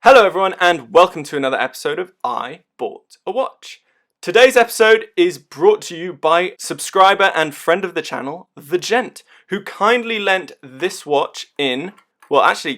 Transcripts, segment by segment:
Hello everyone and welcome to another episode of I Bought a Watch. Today's episode is brought to you by subscriber and friend of the channel, The Gent, who kindly lent this watch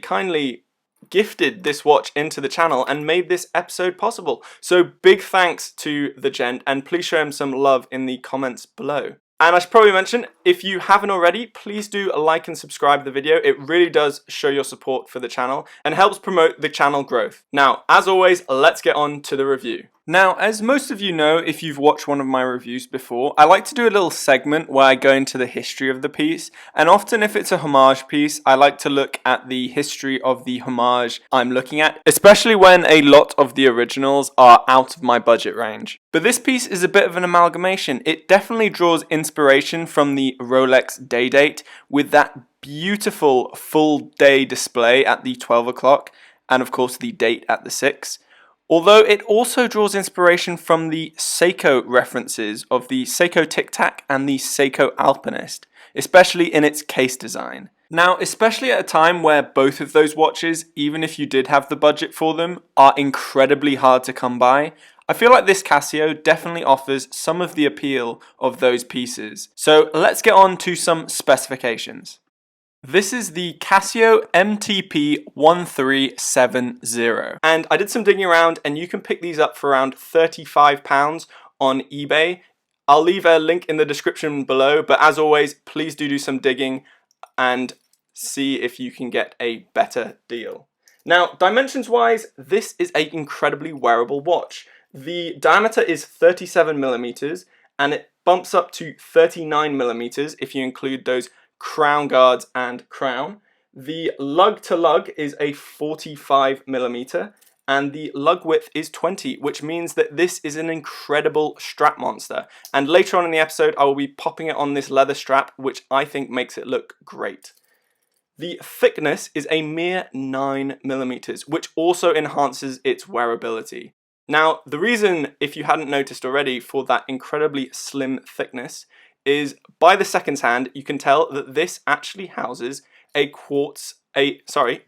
kindly gifted this watch into the channel and made this episode possible. So big thanks to The Gent and please show him some love in the comments below. And I should probably mention, if you haven't already, please do like and subscribe to the video. It really does show your support for the channel and helps promote the channel growth. Now, as always, let's get on to the review. Now, as most of you know, if you've watched one of my reviews before, I like to do a little segment where I go into the history of the piece. And often if it's a homage piece, I like to look at the history of the homage I'm looking at, especially when a lot of the originals are out of my budget range. But this piece is a bit of an amalgamation. It definitely draws inspiration from the Rolex day date with that beautiful full day display at the 12 o'clock and of course the date at the 6. Although it also draws inspiration from the Seiko references of the Seiko Tic Tac and the Seiko Alpinist, especially in its case design. Now, especially at a time where both of those watches, even if you did have the budget for them, are incredibly hard to come by, I feel like this Casio definitely offers some of the appeal of those pieces. So let's get on to some specifications. This is the Casio Mtp 1370 and I did some digging around and you can pick these up for around £35 on eBay. I'll leave a link in the description below, but as always, please do some digging and see if you can get a better deal. Now, dimensions wise, this is an incredibly wearable watch. The diameter is 37mm and it bumps up to 39mm if you include those crown guards and crown. The lug to lug is a 45mm and the lug width is 20, which means that this is an incredible strap monster. And later on in the episode, I will be popping it on this leather strap, which I think makes it look great. The thickness is a mere 9mm, which also enhances its wearability. Now, the reason, if you hadn't noticed already, for that incredibly slim thickness is by the seconds hand, you can tell that this actually houses a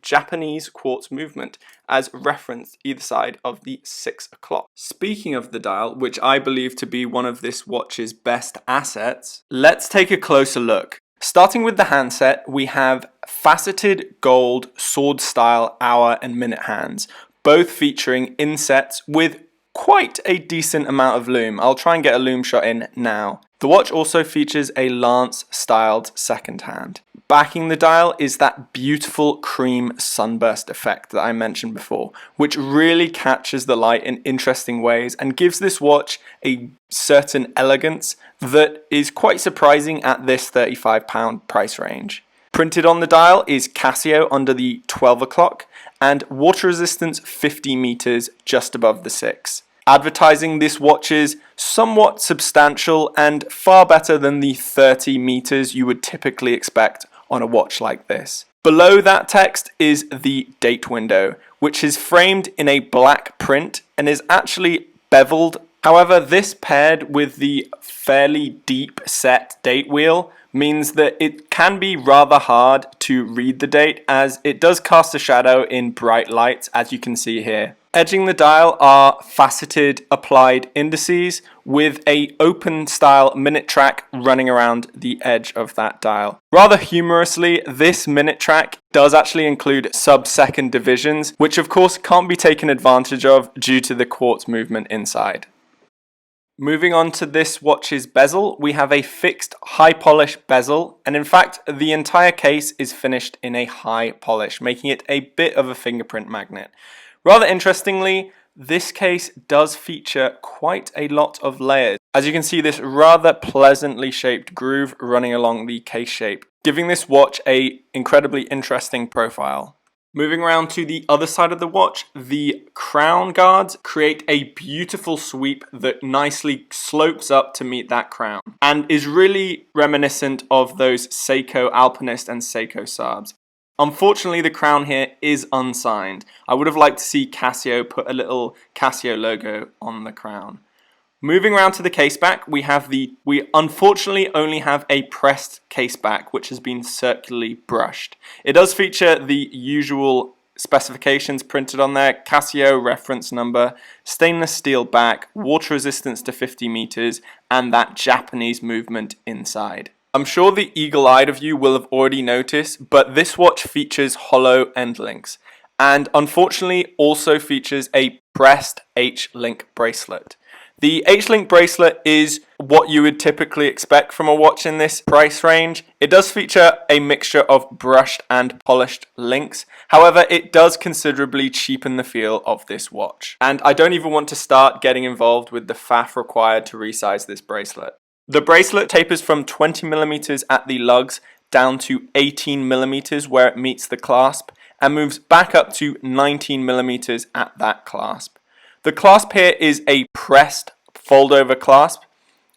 Japanese quartz movement as referenced either side of the 6 o'clock. Speaking of the dial, which I believe to be one of this watch's best assets, let's take a closer look. Starting with the handset, we have faceted gold sword style hour and minute hands, both featuring insets with quite a decent amount of lume. I'll try and get a lume shot in now. The watch also features a lance styled second hand. Backing the dial is that beautiful cream sunburst effect that I mentioned before, which really captures the light in interesting ways and gives this watch a certain elegance that is quite surprising at this £35 price range. Printed on the dial is Casio under the 12 o'clock and water resistance 50 meters just above the 6. Advertising this watch is somewhat substantial and far better than the 30 meters you would typically expect on a watch like this. Below that text is the date window, which is framed in a black print and is actually beveled. However, this paired with the fairly deep set date wheel means that it can be rather hard to read the date as it does cast a shadow in bright lights, as you can see here. Edging the dial are faceted applied indices with a open style minute track running around the edge of that dial. Rather humorously, this minute track does actually include sub-second divisions, which of course can't be taken advantage of due to the quartz movement inside. Moving on to this watch's bezel, we have a fixed high polish bezel, and in fact the entire case is finished in a high polish, making it a bit of a fingerprint magnet. Rather interestingly, this case does feature quite a lot of layers. As you can see, this rather pleasantly shaped groove running along the case shape, giving this watch an incredibly interesting profile. Moving around to the other side of the watch, the crown guards create a beautiful sweep that nicely slopes up to meet that crown and is really reminiscent of those Seiko Alpinist and Seiko Saabs. Unfortunately, the crown here is unsigned. I would have liked to see Casio put a little Casio logo on the crown. Moving around to the caseback, we unfortunately only have a pressed caseback which has been circularly brushed. It does feature the usual specifications printed on there, Casio reference number, stainless steel back, water resistance to 50 meters, and that Japanese movement inside. I'm sure the eagle-eyed of you will have already noticed, but this watch features hollow end links, and unfortunately also features a pressed H-link bracelet. The H-link bracelet is what you would typically expect from a watch in this price range. It does feature a mixture of brushed and polished links. However, it does considerably cheapen the feel of this watch. And I don't even want to start getting involved with the faff required to resize this bracelet. The bracelet tapers from 20mm at the lugs down to 18mm where it meets the clasp, and moves back up to 19mm at that clasp. The clasp here is a pressed fold-over clasp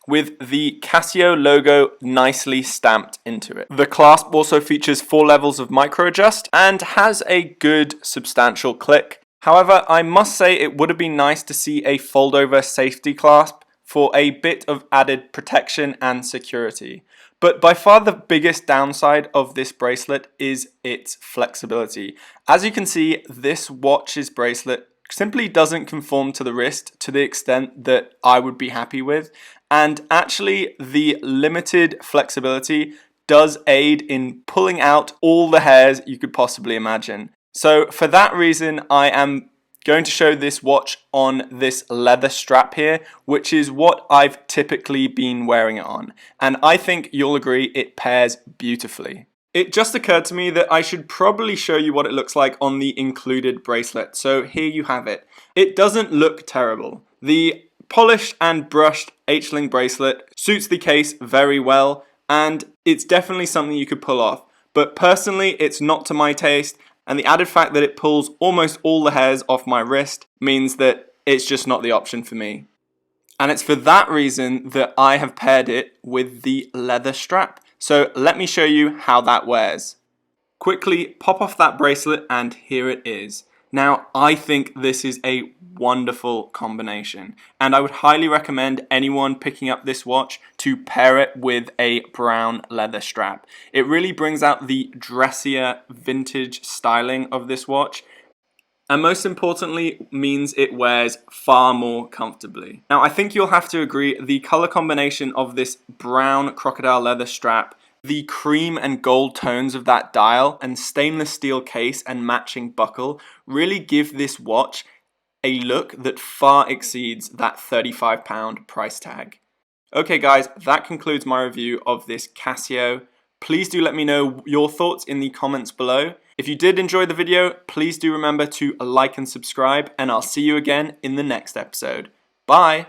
with the Casio logo nicely stamped into it. The clasp also features 4 levels of micro adjust and has a good substantial click. However, I must say it would have been nice to see a fold-over safety clasp for a bit of added protection and security. But by far the biggest downside of this bracelet is its flexibility. As you can see, this watch's bracelet simply doesn't conform to the wrist to the extent that I would be happy with, and actually the limited flexibility does aid in pulling out all the hairs you could possibly imagine. So for that reason, I am going to show this watch on this leather strap here, which is what I've typically been wearing it on, and I think you'll agree it pairs beautifully. It just occurred to me that I should probably show you what it looks like on the included bracelet, so here you have it. It doesn't look terrible. The polished and brushed H-link bracelet suits the case very well, and it's definitely something you could pull off, but personally it's not to my taste, and the added fact that it pulls almost all the hairs off my wrist means that it's just not the option for me. And it's for that reason that I have paired it with the leather strap. So let me show you how that wears. Quickly pop off that bracelet and here it is. Now I think this is a wonderful combination, and I would highly recommend anyone picking up this watch to pair it with a brown leather strap. It really brings out the dressier vintage styling of this watch, and most importantly means it wears far more comfortably. Now I think you'll have to agree the color combination of this brown crocodile leather strap, the cream and gold tones of that dial, and stainless steel case and matching buckle really give this watch a look that far exceeds that £35 price tag. Okay guys, that concludes my review of this Casio. Please do let me know your thoughts in the comments below. If you did enjoy the video, please do remember to like and subscribe, and I'll see you again in the next episode. Bye!